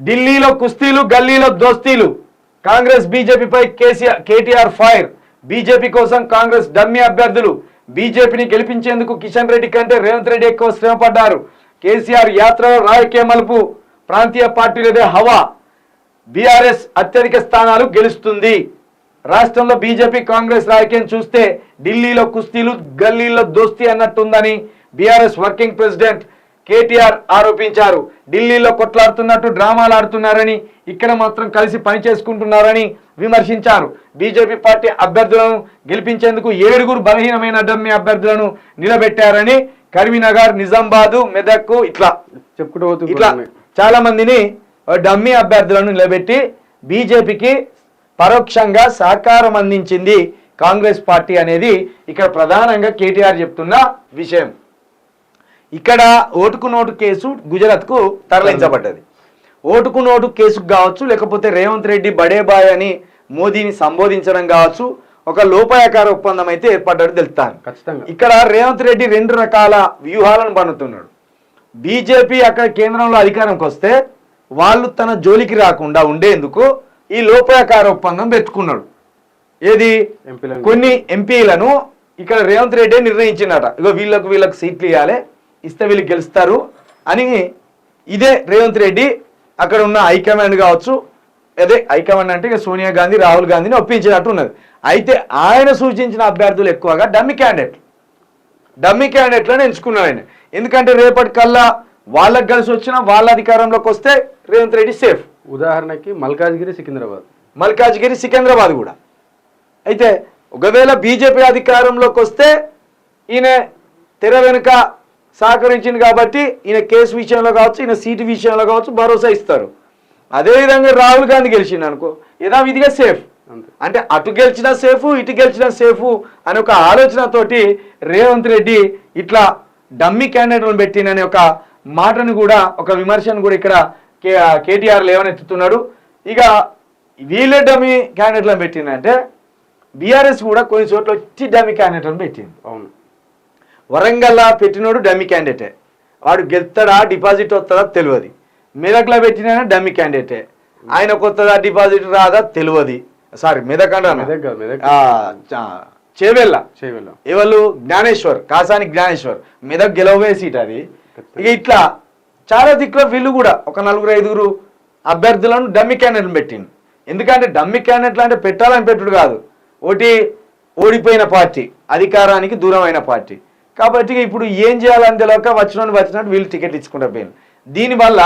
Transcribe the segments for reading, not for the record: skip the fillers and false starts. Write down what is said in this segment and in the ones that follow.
ఢిల్లీలో కుస్తీలు, గల్లీలో దోస్తీలు. Congress బీజేపీపై KTR fire. BJP కోసం కాంగ్రెస్ డమ్మీ అభ్యర్థులు. బీజేపీని గెలిపించేందుకు కిషన్ రెడ్డి కంటే రేవంత్ రెడ్డి ఎక్కువ శ్రమ పడ్డారు. కేసీఆర్ యాత్రలో రాజకీయ మలుపు. ప్రాంతీయ పార్టీలదే హవా. బీఆర్ఎస్ అత్యధిక స్థానాలు గెలుస్తుంది. రాష్ట్రంలో బీజేపీ కాంగ్రెస్ రాజకీయం చూస్తే ఢిల్లీలో కుస్తీలు, గల్లీలో దోస్తీ అన్నట్టుందని బీఆర్ఎస్ వర్కింగ్ ప్రెసిడెంట్ కేటీఆర్ ఆరోపించారు. ఢిల్లీలో కొట్లాడుతున్నట్టు డ్రామాలు ఆడుతున్నారని, ఇక్కడ మాత్రం కలిసి పనిచేసుకుంటున్నారని విమర్శించారు. బీజేపీ పార్టీ అభ్యర్థులను గెలిపించేందుకు 7 బలహీనమైన డమ్మీ అభ్యర్థులను నిలబెట్టారని, కరీంనగర్, నిజామాబాద్, మెదక్ ఇట్లా చాలా మందిని డమ్మీ అభ్యర్థులను నిలబెట్టి బీజేపీకి పరోక్షంగా సహకారం అందించింది కాంగ్రెస్ పార్టీ అనేది ఇక్కడ ప్రధానంగా కేటీఆర్ చెప్తున్న విషయం. ఇక్కడ ఓటుకు నోటు కేసు గుజరాత్కు తరలించబడ్డది. ఓటుకు నోటు కేసుకు కావచ్చు, లేకపోతే రేవంత్ రెడ్డి బడేబాయ్ అని మోదీని సంబోధించడం కావచ్చు, ఒక లోపాయకార ఒప్పందం అయితే ఏర్పడ్డాడు తెలుస్తాను. ఇక్కడ రేవంత్ రెడ్డి 2 రకాల వ్యూహాలను పన్నుతున్నాడు. బీజేపీ అక్కడ కేంద్రంలో అధికారంకి వస్తే వాళ్ళు తన జోలికి రాకుండా ఉండేందుకు ఈ లోపాయకార ఒప్పందం పెట్టుకున్నాడు. ఏది? కొన్ని ఎంపీలను ఇక్కడ రేవంత్ రెడ్డి నిర్ణయించినట, ఇగో వీళ్ళకు సీట్లు ఇవ్వాలి, ఇస్తే వీళ్ళు గెలుస్తారు అని. ఇదే రేవంత్ రెడ్డి అక్కడ ఉన్న హైకమాండ్ కావచ్చు, అదే హైకమాండ్ అంటే ఇక సోనియా గాంధీ, రాహుల్ గాంధీని ఒప్పించినట్టు ఉన్నది. అయితే ఆయన సూచించిన అభ్యర్థులు ఎక్కువగా డమ్మీ క్యాండిడేట్లను ఎంచుకున్నాడు ఆయన. ఎందుకంటే రేపటి కల్లా వాళ్ళకి కలిసి వచ్చినా వాళ్ళ అధికారంలోకి వస్తే రేవంత్ రెడ్డి సేఫ్. ఉదాహరణకి మల్కాజ్గిరి, సికింద్రాబాద్ కూడా. అయితే ఒకవేళ బీజేపీ అధికారంలోకి వస్తే ఈయన తెర వెనుక సహకరించింది కాబట్టి ఈయన కేసు విషయంలో కావచ్చు, ఈయన సీటు విషయంలో కావచ్చు భరోసా ఇస్తారు. అదేవిధంగా రాహుల్ గాంధీ గెలిచింది అనుకో, యథావిధిగా సేఫ్. అంటే అటు గెలిచినా సేఫ్, ఇటు గెలిచినా సేఫ్ అనే ఒక ఆలోచనతోటి రేవంత్ రెడ్డి ఇట్లా డమ్మీ క్యాండిడేట్లను పెట్టిననే ఒక మాటను కూడా, ఒక విమర్శను కూడా ఇక్కడ కేటీఆర్ లేవనెత్తుతున్నాడు. ఇక వీళ్ళే డమ్మీ క్యాండిడేట్లను పెట్టిందంటే బీఆర్ఎస్ కూడా కొన్ని చోట్ల వచ్చి డమ్మీ క్యాండిడేట్లను పెట్టింది. అవును, వరంగల్లా పెట్టినోడు డమ్మీ క్యాండిడేటే, వాడు గెలుస్తాడా డిపాజిట్ వస్తుందా తెలియదు. మెదక్లో పెట్టిన డమ్మీ క్యాండిడేటే, ఆయనకు వస్తుందా డిపాజిట్ రాదా తెలియదు. సారీ మెదక్ చేవెళ్ళ ఎవరు జ్ఞానేశ్వర్, కాసాని జ్ఞానేశ్వర్, మెదక్ గెలవబోయే సీట్ అది. ఇక ఇట్లా చాలా దిక్కులో వీళ్ళు కూడా ఒక 4-5 అభ్యర్థులను డమ్మీ క్యాండిడేట్లను పెట్టింది. ఎందుకంటే డమ్మీ క్యాండిడేట్లు అంటే పెట్టాలని పెట్టుడు కాదు, ఒకటి ఓడిపోయిన పార్టీ, అధికారానికి దూరమైన పార్టీ కాబట్టి ఇప్పుడు ఏం చేయాలని తెలియక వచ్చినట్టు వీళ్ళు టికెట్ ఇచ్చుకుంటూ పోయింది. దీనివల్ల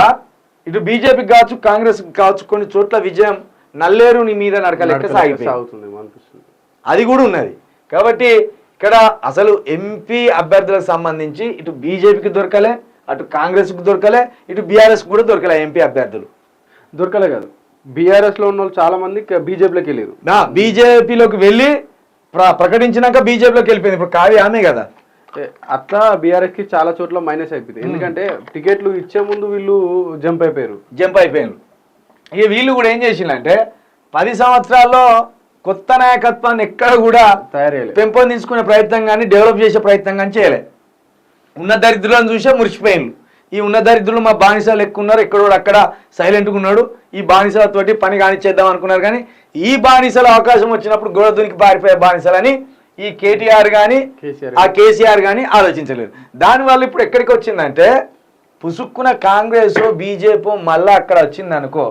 ఇటు బీజేపీకి కావచ్చు, కాంగ్రెస్ కావచ్చు కొన్ని చోట్ల విజయం నల్లేరు మీద నడక లెక్క సాగిపోతుంది, అది కూడా ఉన్నది. కాబట్టి ఇక్కడ అసలు ఎంపీ అభ్యర్థులకు సంబంధించి ఇటు బీజేపీకి దొరకలే, అటు కాంగ్రెస్కి దొరకలే, ఇటు బీఆర్ఎస్ కూడా దొరకలే. ఎంపీ అభ్యర్థులు దొరకలే కాదు, బీఆర్ఎస్లో ఉన్న వాళ్ళు చాలా మంది బీజేపీలోకి వెళ్ళారు. బీజేపీలోకి వెళ్ళి ప్రకటించినాక బీజేపీలోకి వెళ్ళిపోయింది. ఇప్పుడు కావ్య ఆమె కదా, అట్లా బీఆర్ఎస్కి చాలా చోట్ల మైనస్ అయిపోయింది. ఎందుకంటే టికెట్లు ఇచ్చే ముందు వీళ్ళు జంప్ అయిపోయారు. ఇక వీళ్ళు కూడా ఏం చేసిందంటే 10 సంవత్సరాల్లో కొత్త నాయకత్వాన్ని ఎక్కడ కూడా పెంపొందించుకునే ప్రయత్నం కానీ డెవలప్ చేసే ప్రయత్నం కానీ చేయలే. ఉన్న దరిద్రులను చూసే మురిసిపోయిన్లు. ఈ ఉన్న దరిద్రులు మా బానిసలు ఎక్కువ ఉన్నారు, ఎక్కడో అక్కడ సైలెంట్గా ఉన్నాడు, ఈ బానిసలతోటి పని కానిచ్చేద్దాం అనుకున్నారు. కానీ ఈ బానిసల అవకాశం వచ్చినప్పుడు గోడ దునికి పారిపోయే బానిసలని ఈ కేటీఆర్ కానీ ఆ కేసీఆర్ కానీ ఆలోచించలేదు. దానివల్ల ఇప్పుడు ఎక్కడికి వచ్చిందంటే పుసుక్కున కాంగ్రెస్ బీజేపీ మళ్ళీ అక్కడ వచ్చింది అనుకో,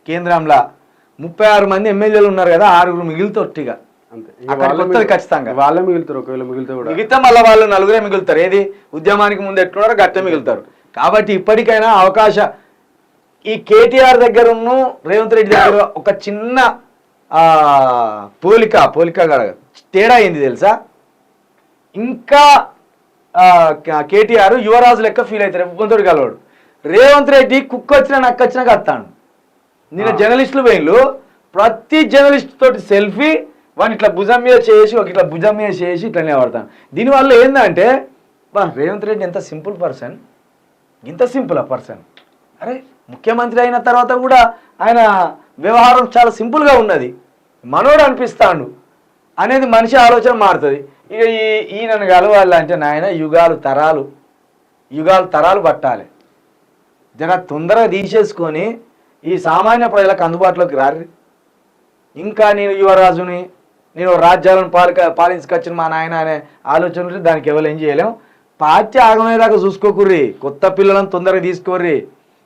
కేంద్రంలో 36 మంది ఎమ్మెల్యేలు ఉన్నారు కదా, 6 మిగులుతొట్టిగా ఖచ్చితంగా వాళ్ళే మిగులుతారు. ఒకవేళ మిగతా మళ్ళీ వాళ్ళు 4 మిగులుతారు. ఏది ఉద్యమానికి ముందు ఎట్లున్నారో గట్ట మిగులుతారు. కాబట్టి ఇప్పటికైనా అవకాశం ఈ కేటీఆర్ దగ్గర రేవంత్ రెడ్డి దగ్గర ఒక చిన్న పోలిక తేడా అయింది తెలుసా. ఇంకా కేటీఆర్ యువరాజు లెక్క ఫీల్ అవుతారు, కొంతడు కలవాడు. రేవంత్ రెడ్డి కుక్క వచ్చినా నక్క వచ్చినా కత్తాడు. నిన్న జర్నలిస్టులు పోయిన్లు, ప్రతి జర్నలిస్ట్ తోటి సెల్ఫీ, వాడిని ఇట్లా భుజం మీద చేసి ఇట్లా భుజం మీద చేసి ఇట్లా నిలబడతాను. దీనివల్ల ఏంటంటే రేవంత్ రెడ్డి ఎంత సింపుల్ పర్సన్, ఇంత సింపుల్ పర్సన్. అరే ముఖ్యమంత్రి అయిన తర్వాత కూడా ఆయన వ్యవహారం చాలా సింపుల్గా ఉన్నది, మనోడు అనిపిస్తాడు అనేది మనిషి ఆలోచన మారుతుంది. ఇక ఈయనను కలవాలంటే నాయన యుగాలు తరాలు పట్టాలి. జర తొందరగా తీసేసుకొని ఈ సామాన్య ప్రజలకు అందుబాటులోకి రారు. ఇంకా నేను యువరాజుని, నేను రాజ్యాలను పాలించుకొచ్చిన మా నాయన అనే ఆలోచనలు దానికి ఎవరు ఏం చేయలేం. పార్టీ ఆగమయ్యేదాకా చూసుకోకుర్రి, కొత్త పిల్లలను తొందరగా తీసుకోర్రి,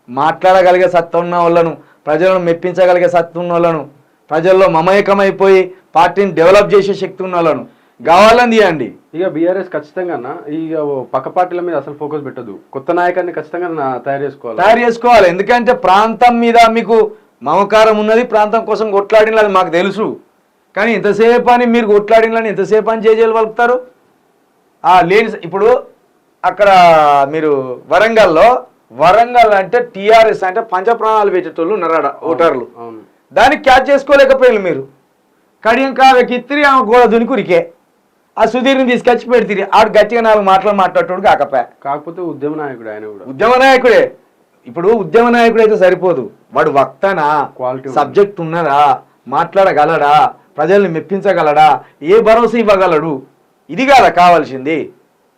మాట్లాడగలిగే సత్తా ఉన్న వాళ్ళను, ప్రజలను మెప్పించగలిగే సత్తా ఉన్న వాళ్ళను, ప్రజల్లో మమేకమైపోయి పార్టీని డెవలప్ చేసే శక్తి ఉన్న వాళ్ళను కావాలని తీయండి. ఇక బీఆర్ఎస్ ఖచ్చితంగా ఇక పక్క పార్టీల మీద అసలు ఫోకస్ పెట్టదు, కొత్త నాయకాన్ని ఖచ్చితంగా తయారు చేసుకోవాలి. ఎందుకంటే ప్రాంతం మీద మీకు మమకారం ఉన్నది, ప్రాంతం కోసం కొట్లాడినది మాకు తెలుసు. కానీ ఇంతసేపు అని మీరు కొట్లాడినని ఎంతసేపు అని చేజేలు వలుపుతారు? లేని ఇప్పుడు అక్కడ మీరు వరంగల్ అంటే టీఆర్ఎస్ అంటే పంచప్రాణాలు పెట్టేటోళ్ళు ఉన్నారాడ ఓటర్లు, దానికి క్యాచ్ చేసుకోలేకపోయారు మీరు. కడియం కావ్యకి ఇత్తిరి ఆమె గోడ దునికి ఉరికే ఆ సుధీర్ని తీసుకొచ్చి పెడితే ఆడు గట్టిగా 4 మాటలు మాట్లాడేటోడు కాకపోతే ఉద్యమ నాయకుడు ఆయన కూడా ఉద్యమ నాయకుడే. ఇప్పుడు ఉద్యమ నాయకుడు అయితే సరిపోదు, వాడు వక్తనా, క్వాలిటీ సబ్జెక్ట్ ఉన్నదా, మాట్లాడగలడా, ప్రజల్ని మెప్పించగలడా, ఏ భరోసా ఇవ్వగలడు, ఇది కాదా కావాల్సింది.